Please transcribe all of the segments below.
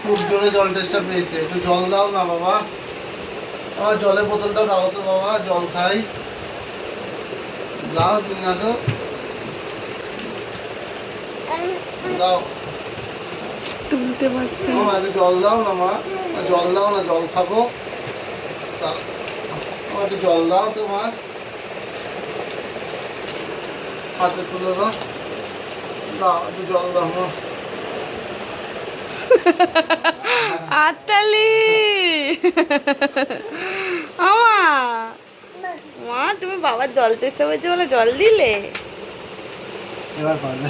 খুব জোরে জল টেস্টটা পেয়েছে, একটু জল দাও না বাবা। আমার জলের বোতলটা দাও তো বাবা, জল খাই। দাও, নিয়ে আসো, দাও। তুলতে পারছে মা একটু জল দাও না মা, জল দাও না, জল খাবো। একটু জল দাও তো মা, হাতে তুলে দাও, দাও একটু জল দাও মা। আতালি আমা মা, তুমি বাবার জল তেষ্টা হয়েছে বলে জল দিলে। এবার পারবে।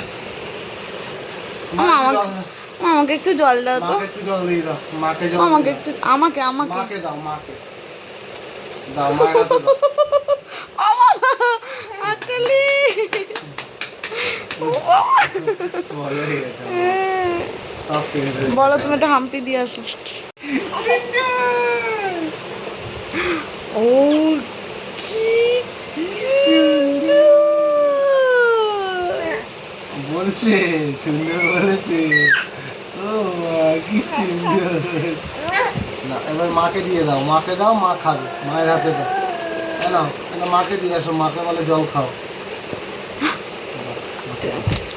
আমাকে একটু জল দাও তো। মাকে একটু জল দিয়ে দাও, মাকে জল আমাকে একটু, আমাকে মাকে দাও, মাকে দাও, মায়ের হাতে দাও। আতালি বলো, তুমি একটা হাম্পি দিয়ে আসো। ও কি বলছে সুন্দর বলেছে। ও মা, কি সুন্দর। না, এবার মাকে দিয়ে দাও, মাকে দাও, মা খাবে, মায়ের হাতে দাও। না, এটা মাকে দিয়ে আসো, মাকে বলে জল খাও।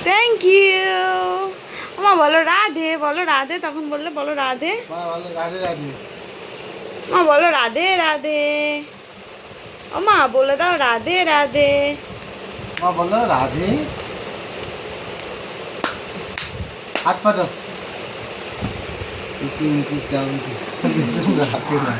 Thank you. আমা বলো রাধে, বলো রাধে, তখন বললে বলো রাধে। মা বলে রাধে রাধে। মা বলো রাধে রাধে। ও মা বলে দাও রাধে রাধে। মা বলো রাধে। হাত পাঠাও। মিকি মিকি চামচি রাখে না।